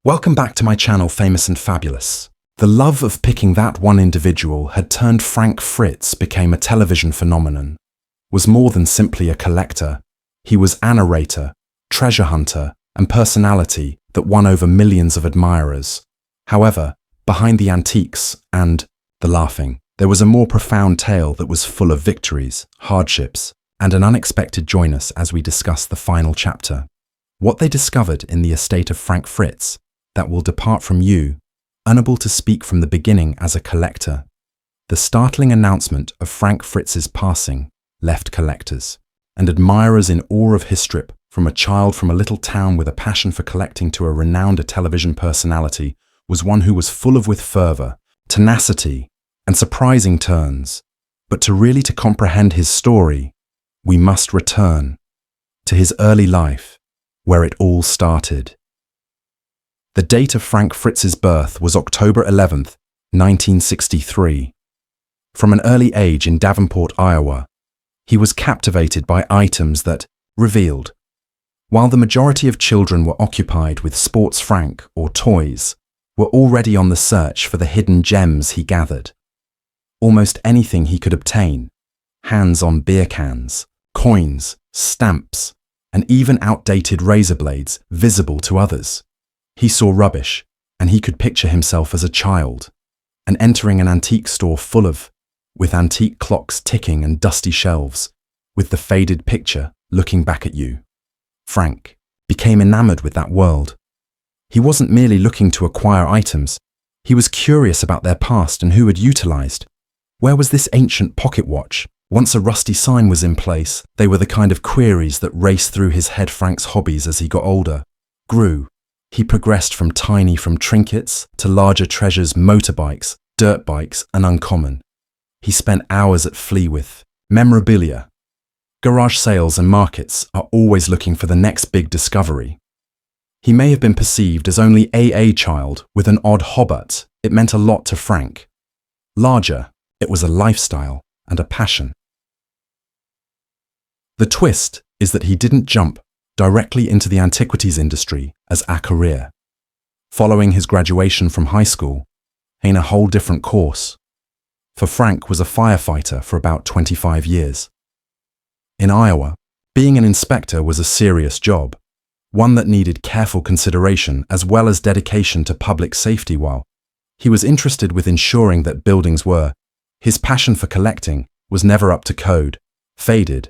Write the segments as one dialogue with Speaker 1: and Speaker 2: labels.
Speaker 1: Welcome back to my channel, Famous and Fabulous. The love of picking that one individual had turned Frank Fritz became a television phenomenon. Was more than simply a collector. He was a narrator, treasure hunter, and personality that won over millions of admirers. However, behind the antiques and the laughing, there was a more profound tale that was full of victories, hardships, and an unexpected join us as we discuss the final chapter. What they discovered in the estate of Frank Fritz that will depart from you, unable to speak from the beginning as a collector. The startling announcement of Frank Fritz's passing left collectors and admirers in awe of his trip from a child from a little town with a passion for collecting to a renowned television personality was one who was full of with fervor, tenacity, and surprising turns. But to comprehend his story, we must return to his early life, where it all started. The date of Frank Fritz's birth was October 11th, 1963. From an early age in Davenport, Iowa, he was captivated by items that revealed. While the majority of children were occupied with sports Frank, or toys, were already on the search for the hidden gems he gathered. Almost anything he could obtain, hands-on beer cans, coins, stamps, and even outdated razor blades visible to others. He saw rubbish, and he could picture himself as a child, and entering an antique store with antique clocks ticking and dusty shelves, with the faded picture looking back at you. Frank became enamored with that world. He wasn't merely looking to acquire items, he was curious about their past and who had utilized. Where was this ancient pocket watch? Once a rusty sign was in place, they were the kind of queries that raced through his head. Frank's hobbies as he got older grew. He progressed from trinkets to larger treasures, motorbikes, dirt bikes, and uncommon. He spent hours at Flea with memorabilia. Garage sales and markets are always looking for the next big discovery. He may have been perceived as only a child with an odd hobby. It meant a lot to Frank. Larger, it was a lifestyle and a passion. The twist is that he didn't jump directly into the antiquities industry as a career. Following his graduation from high school, in a whole different course. For Frank was a firefighter for about 25 years. In Iowa, being an inspector was a serious job, one that needed careful consideration as well as dedication to public safety. While he was interested with ensuring that buildings were, his passion for collecting was never up to code, faded,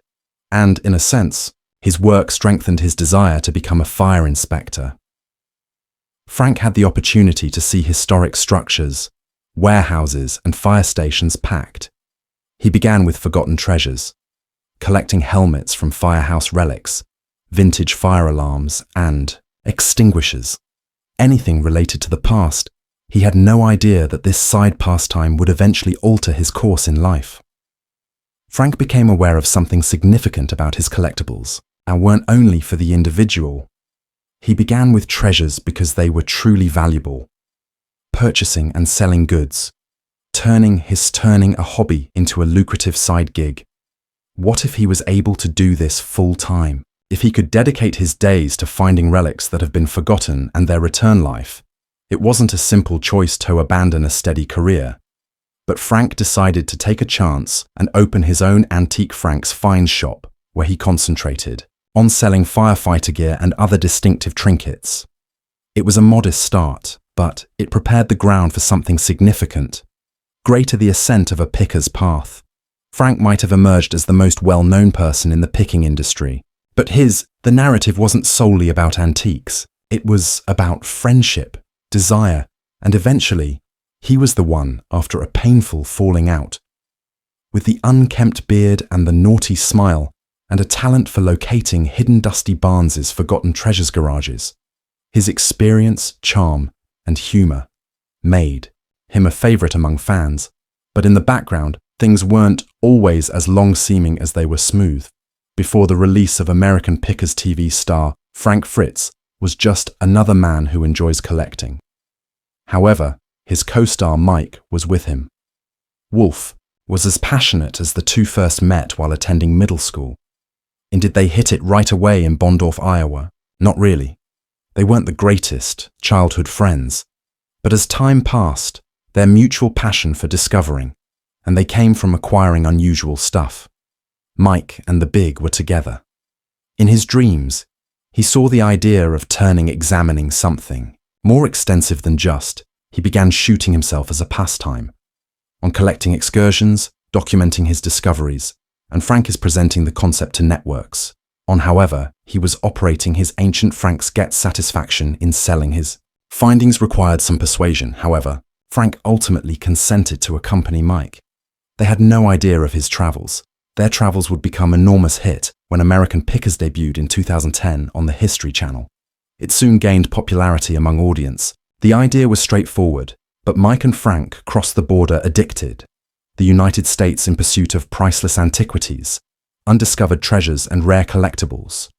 Speaker 1: and, in a sense, his work strengthened his desire to become a fire inspector. Frank had the opportunity to see historic structures, warehouses, and fire stations packed. He began with forgotten treasures, collecting helmets from firehouse relics, vintage fire alarms, and extinguishers. Anything related to the past. He had no idea that this side pastime would eventually alter his course in life. Frank became aware of something significant about his collectibles, and weren't only for the individual. He began with treasures because they were truly valuable, purchasing and selling goods, turning a hobby into a lucrative side gig. What if he was able to do this full time? If he could dedicate his days to finding relics that have been forgotten and their return life? It wasn't a simple choice to abandon a steady career. But Frank decided to take a chance and open his own Antique Frank's Finds shop, where he concentrated on selling firefighter gear and other distinctive trinkets. It was a modest start, but it prepared the ground for something significant. Greater the ascent of a picker's path. Frank might have emerged as the most well-known person in the picking industry, but the narrative wasn't solely about antiques. It was about friendship, desire, and eventually, he was the one after a painful falling out. With the unkempt beard and the naughty smile, and a talent for locating hidden dusty Barnes's forgotten treasures garages, his experience, charm, and humor made him a favorite among fans. But in the background, things weren't always as long-seeming as they were smooth. Before the release of American Pickers TV star Frank Fritz was just another man who enjoys collecting. However, his co-star Mike was with him. Wolfe was as passionate as the two first met while attending middle school. And did they hit it right away in Bondorf, Iowa? Not really. They weren't the greatest childhood friends, but as time passed, their mutual passion for discovering, and they came from acquiring unusual stuff. Mike and the big were together. In his dreams, he saw the idea of examining something more extensive than just. He began shooting himself as a pastime, on collecting excursions, documenting his discoveries, and Frank is presenting the concept to networks. However, he was operating his ancient Frank's get satisfaction in selling his findings required some persuasion. However, Frank ultimately consented to accompany Mike. They had no idea of his travels. Their travels would become an enormous hit when American Pickers debuted in 2010 on the History Channel. It soon gained popularity among audience. The idea was straightforward, but Mike and Frank crossed the border addicted, the United States in pursuit of priceless antiquities, undiscovered treasures and rare collectibles.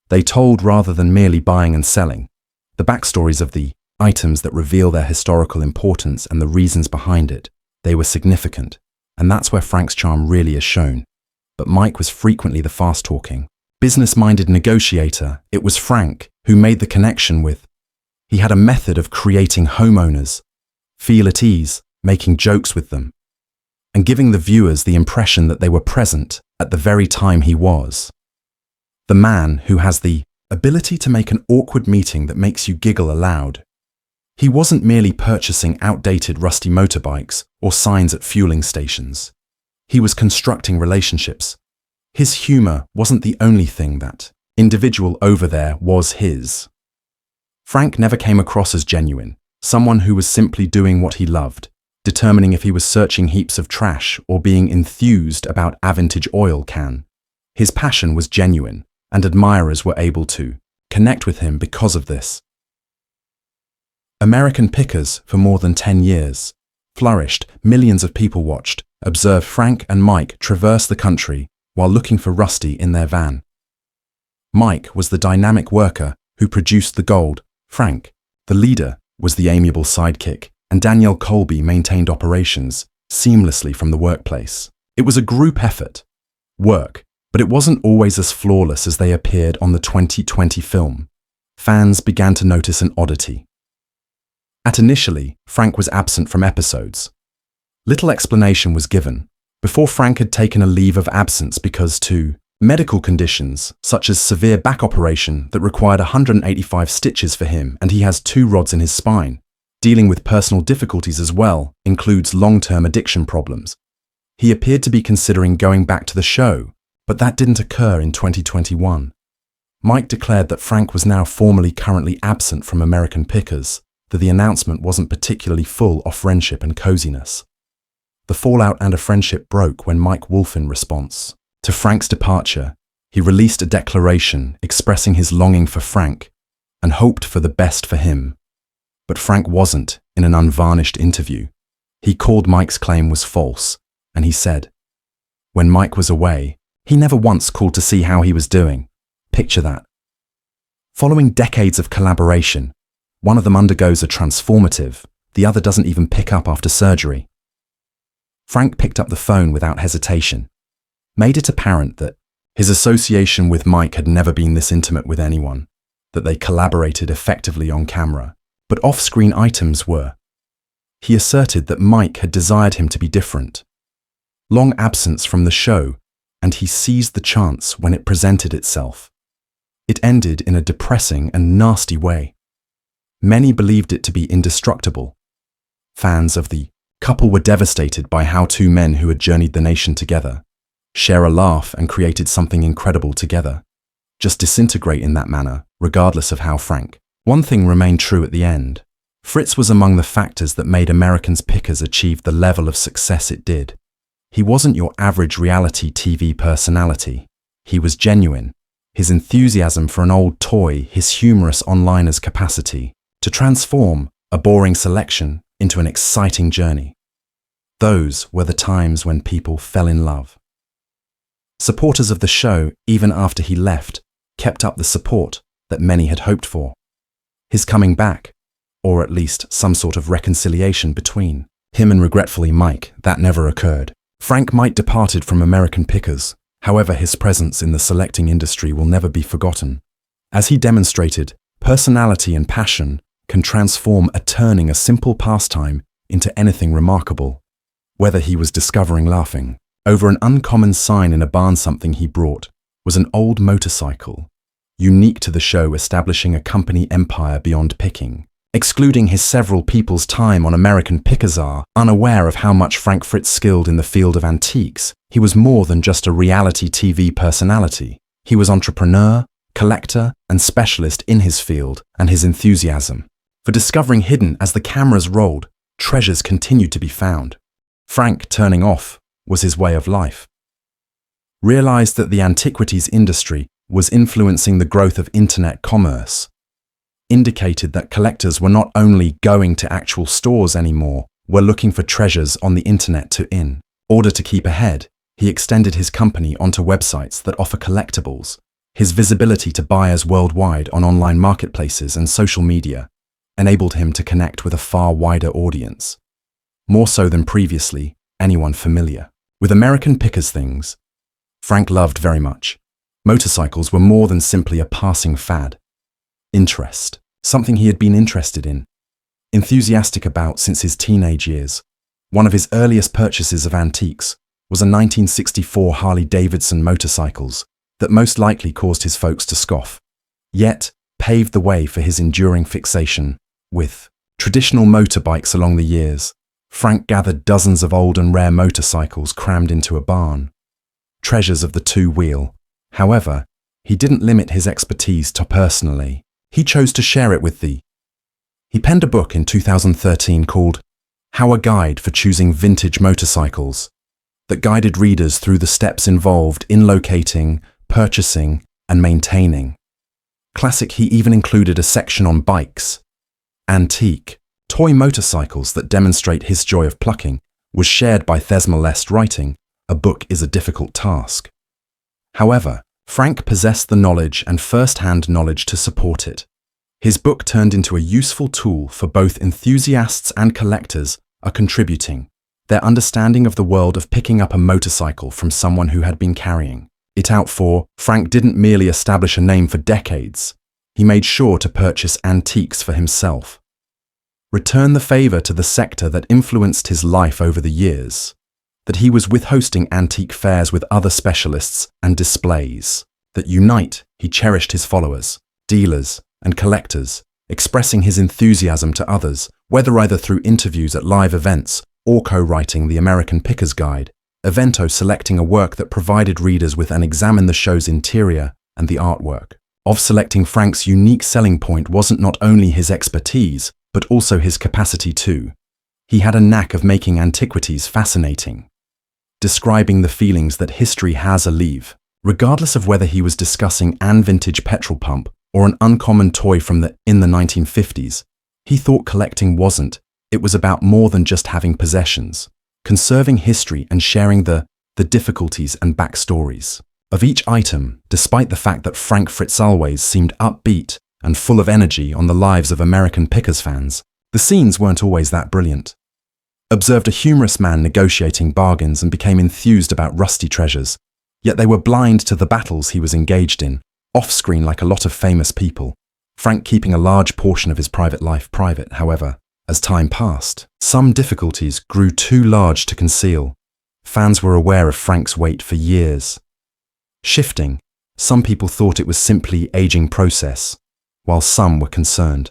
Speaker 1: They told rather than merely buying and selling, the backstories of the items that reveal their historical importance and the reasons behind it. They were significant, and that's where Frank's charm really is shown. But Mike was frequently the fast-talking, business-minded negotiator. It was Frank who made the connection with. He had a method of creating homeowners feel at ease, making jokes with them, and giving the viewers the impression that they were present at the very time he was. The man who has the ability to make an awkward meeting that makes you giggle aloud. He wasn't merely purchasing outdated rusty motorbikes or signs at fueling stations. He was constructing relationships. His humor wasn't the only thing that individual over there was his. Frank never came across as genuine, someone who was simply doing what he loved, determining if he was searching heaps of trash or being enthused about a vintage oil can. His passion was genuine, and admirers were able to connect with him because of this. American Pickers, for more than 10 years, flourished. Millions of people watched, observed Frank and Mike traverse the country while looking for Rusty in their van. Mike was the dynamic worker who produced the gold. Frank, the leader, was the amiable sidekick, and Danielle Colby maintained operations seamlessly from the workplace. It was a group effort, work, but it wasn't always as flawless as they appeared on the 2020 film. Fans began to notice an oddity. Initially, Frank was absent from episodes. Little explanation was given, before Frank had taken a leave of absence because two medical conditions, such as severe back operation that required 185 stitches for him, and he has 2 rods in his spine. Dealing with personal difficulties as well includes long-term addiction problems. He appeared to be considering going back to the show, but that didn't occur in 2021. Mike declared that Frank was now formally currently absent from American Pickers, that the announcement wasn't particularly full of friendship and coziness. The fallout and a friendship broke when Mike Wolfe, in response to Frank's departure, he released a declaration expressing his longing for Frank and hoped for the best for him. But Frank wasn't in an unvarnished interview. He called Mike's claim was false, and he said, when Mike was away, he never once called to see how he was doing. Picture that. Following decades of collaboration, one of them undergoes a transformative, the other doesn't even pick up after surgery. Frank picked up the phone without hesitation, made it apparent that his association with Mike had never been this intimate with anyone, that they collaborated effectively on camera, but off-screen items were. He asserted that Mike had desired him to be different. Long absence from the show, and he seized the chance when it presented itself. It ended in a depressing and nasty way. Many believed it to be indestructible. Fans of the couple were devastated by how 2 men who had journeyed the nation together, share a laugh and created something incredible together, just disintegrate in that manner, regardless of how frank. One thing remained true at the end. Fritz was among the factors that made American Pickers achieve the level of success it did. He wasn't your average reality TV personality. He was genuine. His enthusiasm for an old toy, his humorous onliner's capacity to transform a boring selection into an exciting journey. Those were the times when people fell in love. Supporters of the show, even after he left, kept up the support that many had hoped for. His coming back, or at least some sort of reconciliation between him and regretfully Mike, that never occurred. Frank might departed from American Pickers, however his presence in the selecting industry will never be forgotten. As he demonstrated Personality and passion can transform turning a simple pastime into anything remarkable. Whether he was discovering laughing over an uncommon sign in a barn, something he brought was an old motorcycle, unique to the show, establishing a company empire beyond picking. Excluding his several people's time on American Pickazar, unaware of how much Frank Fritz skilled in the field of antiques, he was more than just a reality TV personality. He was entrepreneur, collector, and specialist in his field, and his enthusiasm for discovering hidden as the cameras rolled, treasures continued to be found. Frank turning off was his way of life. Realized that the antiquities industry was influencing the growth of internet commerce. Indicated that collectors were not only going to actual stores anymore, were looking for treasures on the internet to in order to keep ahead. He extended his company onto websites that offer collectibles. His visibility to buyers worldwide on online marketplaces and social media enabled him to connect with a far wider audience. More so than previously anyone familiar with American Pickers things, Frank loved very much. Motorcycles were more than simply a passing fad. Interest, something he had been interested in, enthusiastic about since his teenage years. One of his earliest purchases of antiques was a 1964 Harley-Davidson motorcycles that most likely caused his folks to scoff, yet paved the way for his enduring fixation with traditional motorbikes. Along the years, Frank gathered dozens of old and rare motorcycles crammed into a barn. Treasures of the two-wheel. However, he didn't limit his expertise to personally. He chose to share it with thee. He penned a book in 2013 called How a Guide for Choosing Vintage Motorcycles that guided readers through the steps involved in locating, purchasing, and maintaining. Classic, he even included a section on bikes. Antique, toy motorcycles that demonstrate his joy of plucking was shared by Thesma Lest, writing, "A book is a difficult task." However, Frank possessed the knowledge and first-hand knowledge to support it. His book turned into a useful tool for both enthusiasts and collectors are contributing their understanding of the world of picking up a motorcycle from someone who had been carrying it out for. Frank didn't merely establish a name for decades. He made sure to purchase antiques for himself. Return the favor to the sector that influenced his life over the years. That he was with hosting antique fairs with other specialists and displays that unite. He cherished his followers, dealers, and collectors, expressing his enthusiasm to others, whether either through interviews at live events or co-writing the American Pickers Guide, Evento, selecting a work that provided readers with and examine the show's interior and the artwork. Of selecting Frank's unique selling point wasn't not only his expertise, but also his capacity to. He had a knack of making antiquities fascinating, describing the feelings that history has a leave, regardless of whether he was discussing an vintage petrol pump or an uncommon toy from the 1950s. He thought collecting wasn't. It was about more than just having possessions, conserving history and sharing the difficulties and backstories of each item. Despite the fact that Frank Fritz always seemed upbeat and full of energy on the lives of American Pickers fans, the scenes weren't always that brilliant. Observed a humorous man negotiating bargains and became enthused about rusty treasures, yet they were blind to the battles he was engaged in, off-screen like a lot of famous people. Frank keeping a large portion of his private life private. However, as time passed, some difficulties grew too large to conceal. Fans were aware of Frank's weight for years. Shifting, some people thought it was simply aging process, while some were concerned.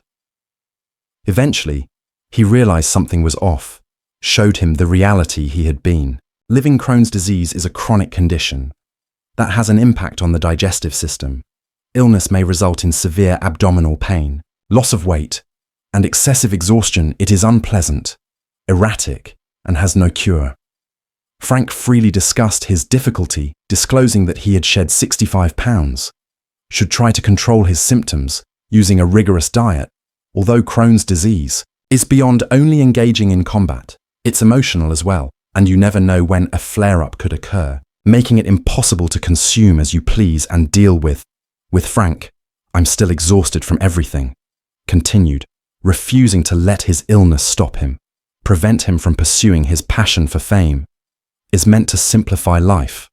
Speaker 1: Eventually, he realized something was off, showed him the reality he had been. Living Crohn's disease is a chronic condition that has an impact on the digestive system. Illness may result in severe abdominal pain, loss of weight, and excessive exhaustion. It is unpleasant, erratic, and has no cure. Frank freely discussed his difficulty, disclosing that he had shed 65 pounds, should try to control his symptoms using a rigorous diet. Although Crohn's disease is beyond only engaging in combat, it's emotional as well, and you never know when a flare-up could occur, making it impossible to consume as you please and deal with. With Frank, "I'm still exhausted from everything," continued, refusing to let his illness stop him, prevent him from pursuing his passion for fame. Is meant to simplify life,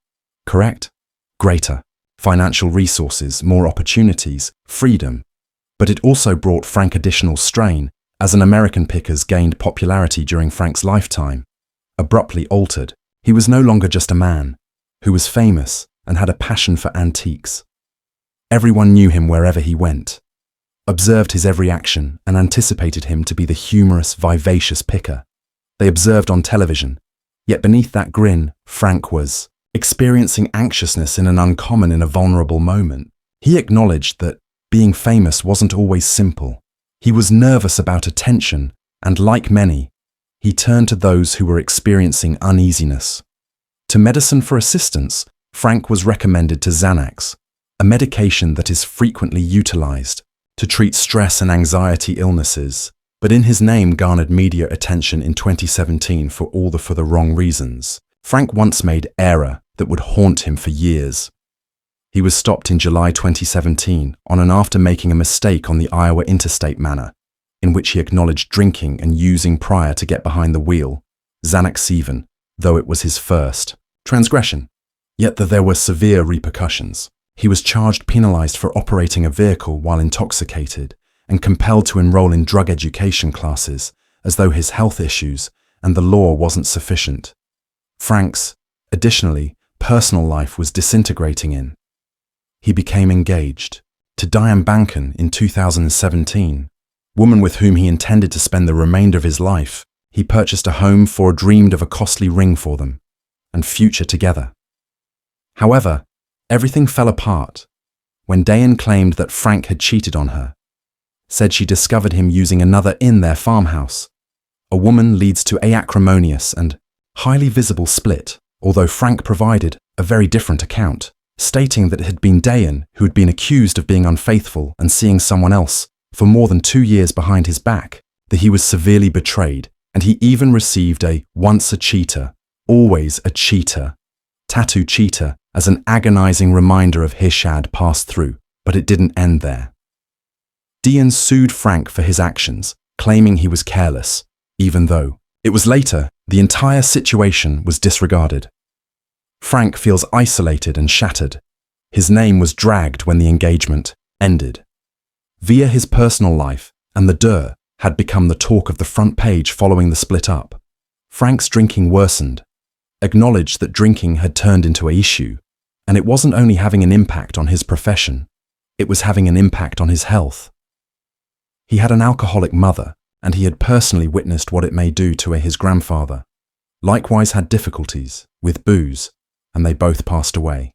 Speaker 1: correct? Greater financial resources, more opportunities, freedom. But it also brought Frank additional strain, as an American Pickers gained popularity during Frank's lifetime. Abruptly altered, he was no longer just a man who was famous and had a passion for antiques. Everyone knew him wherever he went, observed his every action, and anticipated him to be the humorous, vivacious picker they observed on television. Yet beneath that grin, Frank was experiencing anxiousness in an uncommon and a vulnerable moment. He acknowledged that being famous wasn't always simple. He was nervous about attention, and like many, he turned to those who were experiencing uneasiness. To medicine for assistance, Frank was recommended to Xanax, a medication that is frequently utilized to treat stress and anxiety illnesses, but in his name garnered media attention in 2017 for the wrong reasons. Frank once made error that would haunt him for years. He was stopped in July 2017 on and after making a mistake on the Iowa interstate manner, in which he acknowledged drinking and using prior to get behind the wheel, Xanax even, though it was his first transgression. Yet there were severe repercussions. He was charged, penalized for operating a vehicle while intoxicated, and compelled to enroll in drug education classes, as though his health issues and the law wasn't sufficient. Frank's, additionally, personal life was disintegrating in. He became engaged to Diane Banken in 2017, woman with whom he intended to spend the remainder of his life. He purchased a home for, dreamed of a costly ring for them, and future together. However, everything fell apart when Diane claimed that Frank had cheated on her, said she discovered him using another in their farmhouse. A woman leads to an acrimonious and highly visible split, although Frank provided a very different account, stating that it had been Diane who had been accused of being unfaithful and seeing someone else for more than 2 years behind his back, that he was severely betrayed, and he even received a "once a cheater, always a cheater" tattoo cheater as an agonizing reminder of his had passed through. But it didn't end there. Diane sued Frank for his actions, claiming he was careless, even though it was later the entire situation was disregarded. Frank feels isolated and shattered. His name was dragged when the engagement ended. Via his personal life, and the Dur had become the talk of the front page following the split up. Frank's drinking worsened, acknowledged that drinking had turned into an issue, and it wasn't only having an impact on his profession, it was having an impact on his health. He had an alcoholic mother, and he had personally witnessed what it may do to his grandfather. Likewise had difficulties with booze, and they both passed away.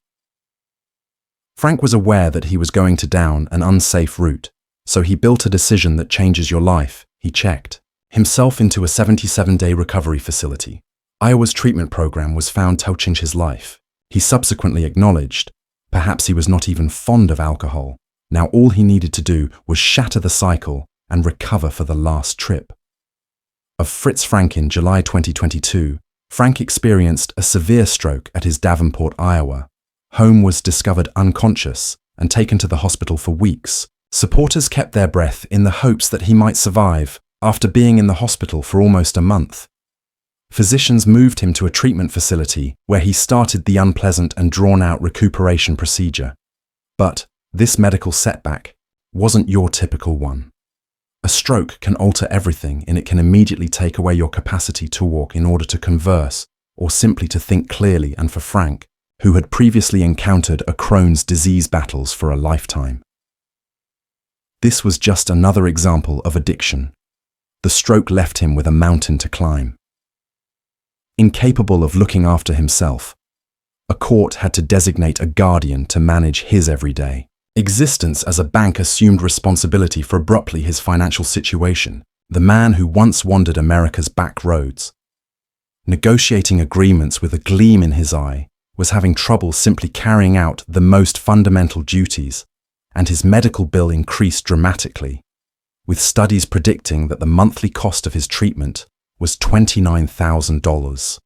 Speaker 1: Frank was aware that he was going down an unsafe route, so he built a decision that changes your life. He checked himself into a 77-day recovery facility. Iowa's treatment program was found to change his life. He subsequently acknowledged, perhaps he was not even fond of alcohol. Now all he needed to do was shatter the cycle and recover for the last trip. Of Fritz Frank in July 2022, Frank experienced a severe stroke at his Davenport, Iowa. Home was discovered unconscious and taken to the hospital for weeks. Supporters kept their breath in the hopes that he might survive after being in the hospital for almost a month. Physicians moved him to a treatment facility where he started the unpleasant and drawn-out recuperation procedure. But this medical setback wasn't your typical one. A stroke can alter everything, and it can immediately take away your capacity to walk in order to converse or simply to think clearly. And for Frank, who had previously encountered a Crohn's disease battles for a lifetime, this was just another example of addiction. The stroke left him with a mountain to climb. Incapable of looking after himself, a court had to designate a guardian to manage his everyday existence as a bank assumed responsibility for abruptly his financial situation. The man who once wandered America's back roads, negotiating agreements with a gleam in his eye, was having trouble simply carrying out the most fundamental duties, and his medical bill increased dramatically, with studies predicting that the monthly cost of his treatment was $29,000.